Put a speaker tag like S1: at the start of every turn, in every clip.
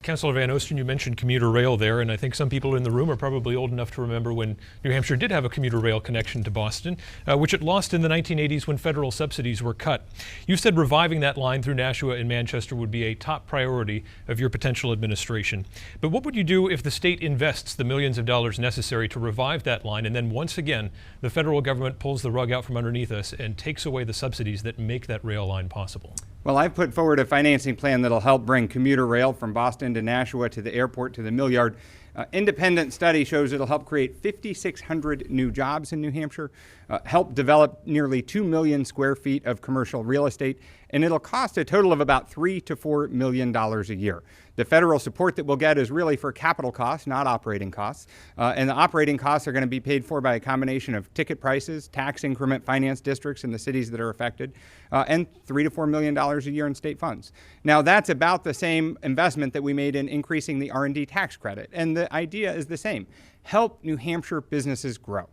S1: Councilor Van Osten, you mentioned commuter rail there, and I think some people in the room are probably old enough to remember when New Hampshire did have a commuter rail connection to Boston, which it lost in the 1980s when federal subsidies were cut. You said reviving that line through Nashua and Manchester would be a top priority of your potential administration. But what would you do if the state invests the millions of dollars necessary to revive that line, and then once again the federal government pulls the rug out from underneath us and takes away the subsidies that make that rail line possible?
S2: Well, I've put forward a financing plan that'll help bring commuter rail from Boston to Nashua to the airport to the mill yard. Independent study shows it'll help create 5,600 new jobs in New Hampshire, help develop nearly 2 million square feet of commercial real estate, and it'll cost a total of about $3 to $4 million a year. The federal support that we'll get is really for capital costs, not operating costs. And the operating costs are going to be paid for by a combination of ticket prices, tax increment finance districts in the cities that are affected, and $3 to $4 million a year in state funds. Now, that's about the same investment that we made in increasing the R&D tax credit. And the idea is the same. Help New Hampshire businesses grow.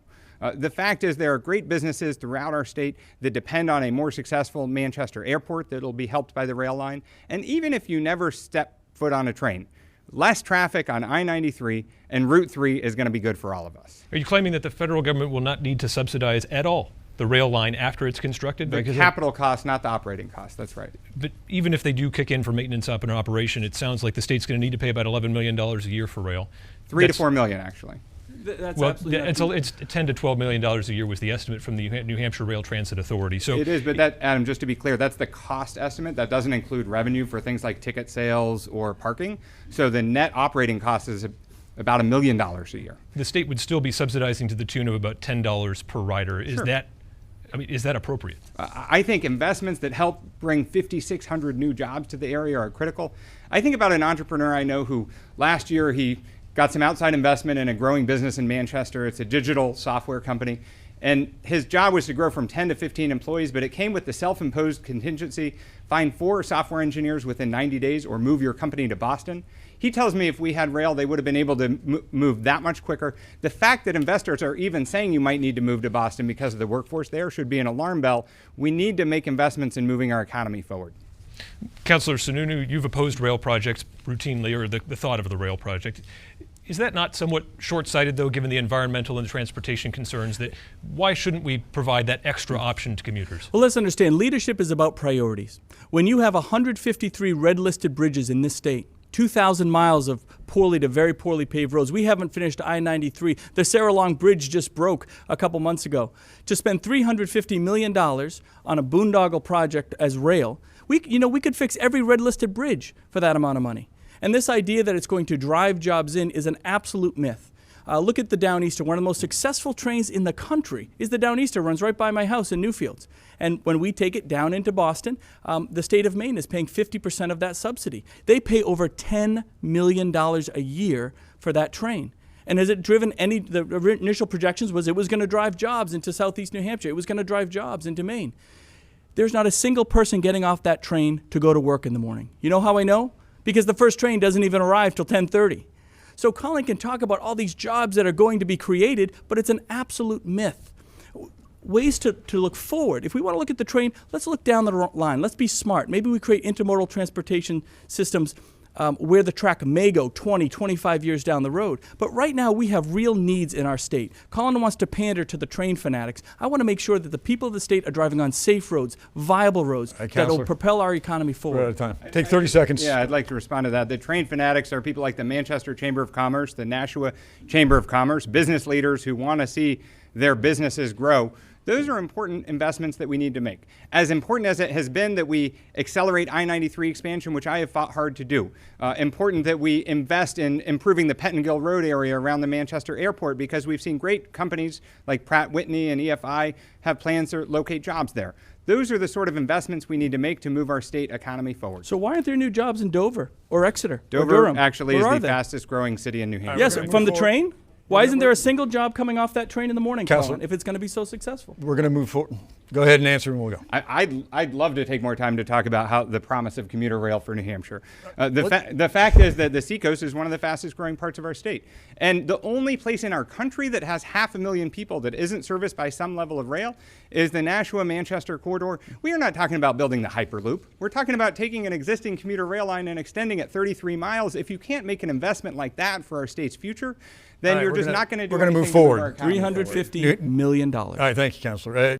S2: The fact is there are great businesses throughout our state that depend on a more successful Manchester airport that will be helped by the rail line. And even if you never step foot on a train, less traffic on I-93 and Route 3 is going to be good for all of us.
S1: Are you claiming that the federal government will not need to subsidize at all the rail line after it's constructed?
S2: The capital cost, not the operating cost. That's right.
S1: But even if they do kick in for maintenance up in operation, it sounds like the state's going to need to pay about $11 million a year for rail.
S2: $3 to $4 million, actually.
S3: That's
S1: well,
S3: absolutely
S1: it's $10 to $12 million a year was the estimate from the New Hampshire Rail Transit Authority. So
S2: it is, but that, Adam, just to be clear, that's the cost estimate. That doesn't include revenue for things like ticket sales or parking. So the net operating cost is about $1 million a year.
S1: The state would still be subsidizing to the tune of about $10 per rider. Is
S2: Sure.
S1: Is that appropriate?
S2: I think investments that help bring 5,600 new jobs to the area are critical. I think about an entrepreneur I know who last year he got some outside investment in a growing business in Manchester. It's a digital software company. And his job was to grow from 10 to 15 employees, but it came with the self-imposed contingency: find 4 software engineers within 90 days or move your company to Boston. He tells me if we had rail, they would have been able to move that much quicker. The fact that investors are even saying you might need to move to Boston because of the workforce there should be an alarm bell. We need to make investments in moving our economy forward.
S1: Councilor Sununu, you've opposed rail projects routinely, or the thought of the rail project. Is that not somewhat short-sighted, though, given the environmental and transportation concerns? That why shouldn't we provide that extra option to commuters?
S3: Well, let's understand, leadership is about priorities. When you have 153 red-listed bridges in this state, 2,000 miles of poorly to very poorly paved roads. We haven't finished I-93. The Sarah Long Bridge just broke a couple months ago. To spend $350 million on a boondoggle project as rail, we could fix every red-listed bridge for that amount of money. And this idea that it's going to drive jobs in is an absolute myth. Look at the Downeaster. One of the most successful trains in the country is the Downeaster. Runs right by my house in Newfields. And when we take it down into Boston, the state of Maine is paying 50% of that subsidy. They pay over $10 million a year for that train. And has it driven the initial projections was it was going to drive jobs into southeast New Hampshire. It was going to drive jobs into Maine. There's not a single person getting off that train to go to work in the morning. You know how I know? Because the first train doesn't even arrive till 10:30. So Colin can talk about all these jobs that are going to be created, but it's an absolute myth. Ways to look forward. If we want to look at the train, let's look down the line. Let's be smart. Maybe we create intermodal transportation systems where the track may go 20, 25 years down the road. But right now, we have real needs in our state. Colin wants to pander to the train fanatics. I want to make sure that the people of the state are driving on safe roads, viable roads, that will propel our economy forward.
S4: We're out of time. Take 30 seconds.
S2: Yeah, I'd like to respond to that. The train fanatics are people like the Manchester Chamber of Commerce, the Nashua Chamber of Commerce, business leaders who want to see their businesses grow. Those are important investments that we need to make. As important as it has been that we accelerate I-93 expansion, which I have fought hard to do. Important that we invest in improving the Pettingill Road area around the Manchester Airport, because we've seen great companies like Pratt Whitney and EFI have plans to locate jobs there. Those are the sort of investments we need to make to move our state economy forward.
S3: So why aren't there new jobs in Dover or Exeter
S2: Dover
S3: or Durham?
S2: actually is the fastest growing city in New Hampshire.
S3: Yes, from the train? Why isn't there a single job coming off that train in the morning, Colin, if it's going to be so successful?
S4: We're going to move forward. Go ahead and answer and we'll go.
S2: I'd love to take more time to talk about how the promise of commuter rail for New Hampshire. The fact is that the Seacoast is one of the fastest growing parts of our state. And the only place in our country that has 500,000 people that isn't serviced by some level of rail is the Nashua-Manchester corridor. We are not talking about building the Hyperloop. We're talking about taking an existing commuter rail line and extending it 33 miles. If you can't make an investment like that for our state's future, then
S4: All right,
S2: you're
S4: we're
S2: just
S4: gonna-
S2: not going to do
S4: we're gonna
S2: anything
S4: move
S2: to move
S4: forward.
S2: our economy forward.
S3: $350 million.
S4: All right, thank you, Counselor.